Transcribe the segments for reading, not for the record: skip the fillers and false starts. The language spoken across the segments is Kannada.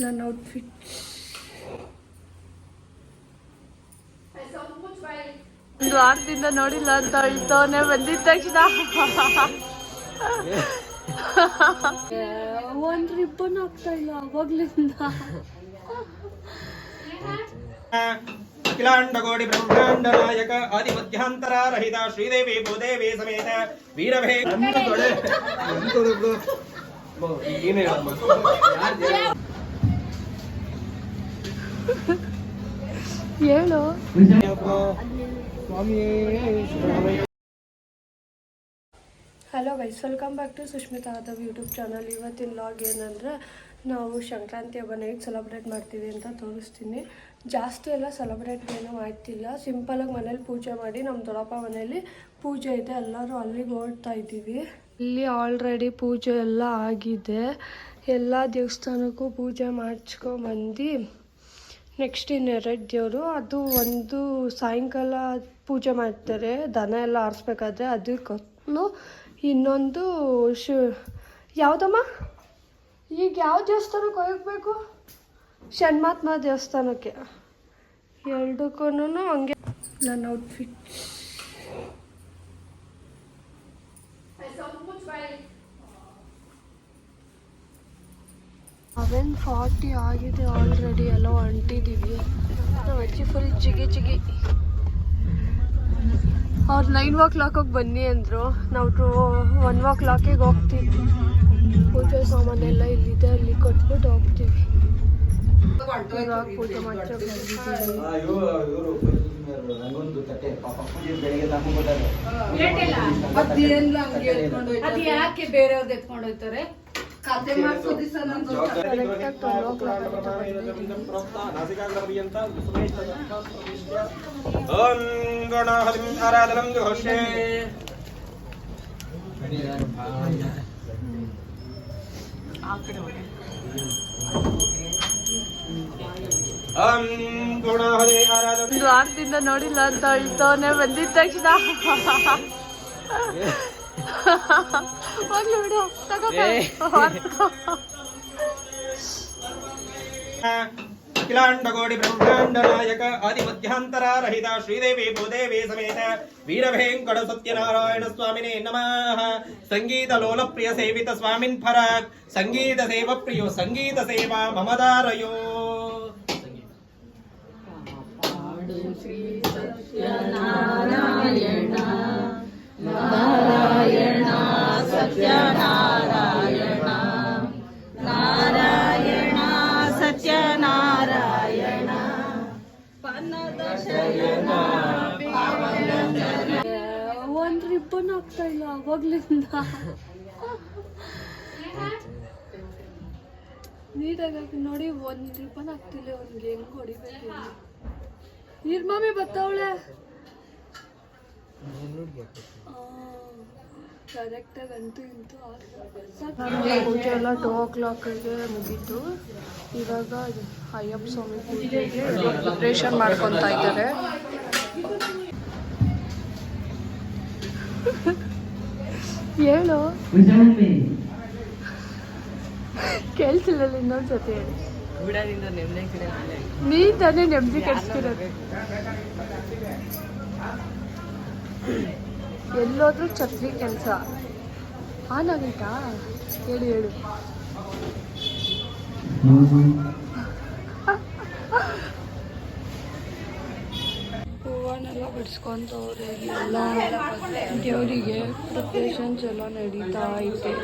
ನನ್ನ ಔಟ್ಫಿಟ್ ಒಂದು ವಾರದಿಂದ ನೋಡಿಲ್ಲ ಅಂತ ಹೇಳ್ತವನೆ. ಬಂದಿದ್ದ ತಕ್ಷಣ ಒಂದು ರಿಬ್ಬನ್ ಆಗ್ತಾ ಇಲ್ಲ ಅವಾಗ್ಲಿಂದ. ಅಖಿಲಾಂಡಕೋಟಿ ಬ್ರಹ್ಮಾಂಡ ನಾಯಕ ಆದಿಮಧ್ಯಾಂತರ ರಹಿತ ಶ್ರೀದೇವಿ ಭೂದೇವಿ ಸಮೇತ ವೀರಭೇ ಹೇಳು. Hello guys, welcome back to Sushmita Yadav YouTube channel. ಇವತ್ತಿನ ಲಾಗ್ ಏನಂದರೆ ನಾವು ಸಂಕ್ರಾಂತಿ ಹಬ್ಬನ ಹೇಗೆ ಸೆಲೆಬ್ರೇಟ್ ಮಾಡ್ತೀವಿ ಅಂತ ತೋರಿಸ್ತೀನಿ. ಜಾಸ್ತಿ ಎಲ್ಲ ಸೆಲೆಬ್ರೇಟ್ ಏನೂ ಮಾಡ್ತಿಲ್ಲ, ಸಿಂಪಲಾಗಿ ಮನೇಲಿ ಪೂಜೆ ಮಾಡಿ. ನಮ್ಮ ದೊಡ್ಡಪ್ಪ ಮನೇಲಿ ಪೂಜೆ ಇದೆ, ಎಲ್ಲರೂ ಅಲ್ಲಿಗೆ ಹೊರಡ್ತಾ ಇದ್ದೀವಿ. ಇಲ್ಲಿ ಆಲ್ರೆಡಿ ಪೂಜೆ ಎಲ್ಲ ಆಗಿದೆ, ಎಲ್ಲ ದೇವಸ್ಥಾನಕ್ಕೂ ಪೂಜೆ ಮಾಡಿಸ್ಕೊಂಬಂದು ನೆಕ್ಸ್ಟ್ ಇನ್ನೆರಡು ದೇವರು, ಅದು ಒಂದು ಸಾಯಂಕಾಲ ಪೂಜೆ ಮಾಡ್ತಾರೆ ದನ ಎಲ್ಲ ಆರಿಸ್ಬೇಕಾದ್ರೆ ಅದಕ್ಕೊಂದು, ಇನ್ನೊಂದು ಯಾವುದಮ್ಮ ಈಗ ಯಾವ ದೇವಸ್ಥಾನಕ್ಕೆ ಹೋಗಬೇಕು? ಷಣ್ಮಾತ್ಮ ದೇವಸ್ಥಾನಕ್ಕೆ. ಎರಡಕ್ಕೂ ಹಂಗೆ. ನನ್ನ ಔಟ್ಫಿಟ್ 7:40 ಆಗಿದೆ ಆಲ್ರೆಡಿ. ಎಲ್ಲ ಹೊಂಟಿದ್ದೀವಿ. ನಾವು ಅಜ್ಜಿ ಫುಲ್ ಚಿಗಿ ಅವ್ರು 9 ಬನ್ನಿ ಅಂದರು. ನಾವು 1 ಹೋಗ್ತೀವಿ. ಪೂಜೆ ಸಾಮಾನೆಲ್ಲ ಇಲ್ಲಿದೆ, ಅಲ್ಲಿ ಕೊಟ್ಬಿಟ್ಟು ಹೋಗ್ತೀವಿ. ಇವಾಗ ಪೂಜೆ ಮಾತ್ರ ಯಾಕೆ ಬೇರೆಯವ್ರದ್ದು ಎತ್ಕೊಂಡು ಹೋಗ್ತಾರೆ? ಒಂದು ವಾರದಿಂದ ನೋಡಿಲ್ಲ ಅಂತ ಹೇಳ್ತವನೆ. ಬಂದಿದ್ದ ತಕ್ಷಣ ಹೋಗ್ಲಿ ಬಿಡು, ಅಖಿಲಾಂಡಕೋಟಿ ಬ್ರಹ್ಮಾಂಡ ನಾಯಕ ಆದಿಮಧ್ಯಾಂತರ ರಹಿತ ಶ್ರೀದೇವಿ ಭೂದೇವಿ ಸಮೇತ ವೀರಭೇಂಕಟ ಸತ್ಯನಾರಾಯಣ ಸ್ವಾಮಿನೇ ನಮಃ. ಸಂಗೀತ ಲೋಲ ಪ್ರಿಯ ಸೇವಿತ ಸ್ವಾಮಿನ್ ಫರಾಕ್ ಸಂಗೀತ ಸೇವ ಪ್ರಿಯೋ ಸಂಗೀತ ಸೇವಾ ಮಮದಾರಯೋ. ಶ್ರೀ ಸತ್ಯನಾರಾಯಣ ನಾರಾಯಣ ಸತ್ಯನಾರಾಯಣ ನಾರಾಯಣ ಸತ್ಯನಾರಾಯಣ ಪನ್ನದ ಶಯನ ಒಂದು ರಿಬ್ಬನ್ ಆಗ್ತಾ ಇಲ್ಲ ಅವಾಗ್ಲಿಂದ. ನೀಟಾಗಿ ನೋಡಿ, ಒಂದು ರಿಬ್ಬನ್ ಆಗ್ತಿಲ್ಲ. ಅವ್ನಿಗೆ ಹೆಂಗೆ ಹೊಡಿಬೇಕು? ನಿರ್ಮಾಮಿ ಬತ್ತವಳೆ ಕರೆಕ್ಟಾಗಿ ಅಂತೂ ಇಂತೂ ಪೂಜೆ ಎಲ್ಲ 2 ಮುಗೀತು. ಇವಾಗ ಅಯ್ಯಪ್ಪ ಸ್ವಾಮಿ ಪೂಜೆಗೆ ಪ್ರಿಪ್ರೇಷನ್ ಮಾಡ್ಕೊತಾ ಇದ್ದಾರೆ. ಹೇಳು, ಕೇಳಿಸಿಲ್ಲ. ಇನ್ನೊಂದ್ಸತಿ ಹೇಳಿ. ನೀ ತಾನೇ ನೆಮ್ಮದಿ ಕೆಡಿಸ್ತಿರೋದು. ಎಲ್ಲೋದ್ರೂ ಛತ್ರಿ ಕೆಲಸ ಆನ್ ಆಗೈತಾ? ಹೇಳು. ಹೂವನ್ನೆಲ್ಲ ಬಿಡಿಸ್ಕೊಂತವ್ರೆ. ಎಲ್ಲ ದೇವರಿಗೆ ಪ್ರಿಪ್ರೇಷನ್ಸ್ ಎಲ್ಲ ನಡೀತಾ ಐತೆ.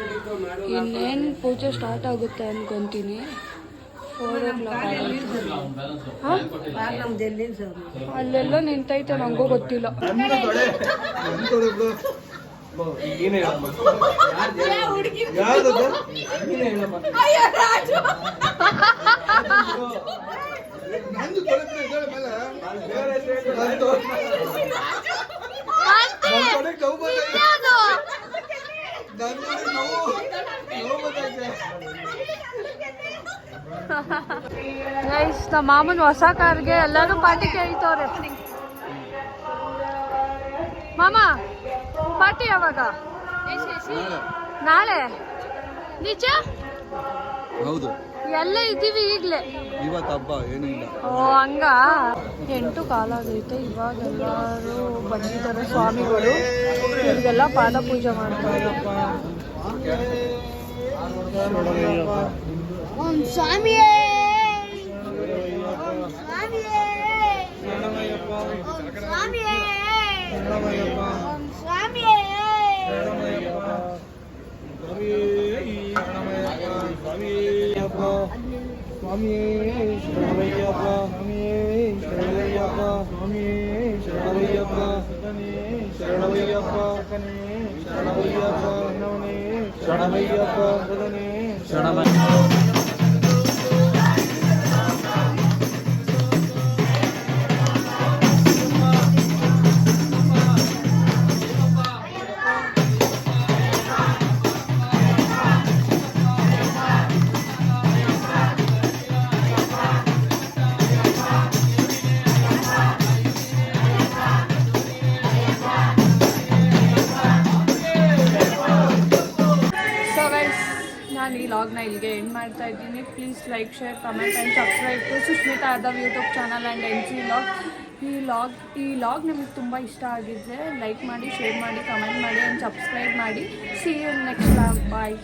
ಇನ್ನೇನು ಪೂಜೆ ಸ್ಟಾರ್ಟ್ ಆಗುತ್ತೆ ಅನ್ಕೊತೀನಿ. 4 o'clock ಅಲ್ಲೆಲ್ಲ ನಿಂತೈತೆ, ನಂಗೂ ಗೊತ್ತಿಲ್ಲ. ಗೈಸ್, ನಮ್ಮ ಮಾಮನ ಹೊಸ ಕಾರ್ಗೆ ಎಲ್ಲರೂ ಪಾರ್ಟಿ ಕೇಳ್ತವ್ರೆ. ಮಾಮ ಪಾರ್ಟಿ ಯಾವಾಗ? ನಾಳೆ. ನಿಜ? ಹೌದು. ಎಲ್ಲ ಇದ್ದೀವಿ ಈಗಲೇ. ಇವತ್ತು ಹಬ್ಬ ಏನೂ ಇಲ್ಲ. ಓ ಹಂಗ 8 ಕಾಲಾಗೈತೆ. ಇವಾಗ ಎಲ್ಲರೂ ಬಂದಿದ್ದಾರೆ ಸ್ವಾಮಿಗಳು. ಇವ್ರಿಗೆಲ್ಲ ಪಾದ ಪೂಜೆ ಮಾಡ್ತಾರೆ. ಓಂ ಸ್ವಾಮಿಯೇ ಸ್ವಾಮಿಯೇ ಸ್ವಾಮಿಯೇ ನಾನು ಈ ಲಾಗ್ನ ಇಲ್ಲಿಗೆ ಎಂಡ್ ಮಾಡ್ತಾ ಇದ್ದೀನಿ. Please like, share, comment and subscribe to Sushmita Yadav YouTube channel and NC vlog. ಈ ಲಾಗ್ ನಿಮಗೆ ತುಂಬ ಇಷ್ಟ ಆಗಿದ್ದರೆ ಲೈಕ್ ಮಾಡಿ, ಶೇರ್ ಮಾಡಿ, ಕಮೆಂಟ್ ಮಾಡಿ ಆ್ಯಂಡ್ ಸಬ್ಸ್ಕ್ರೈಬ್ ಮಾಡಿ. See you next vlog. Bye.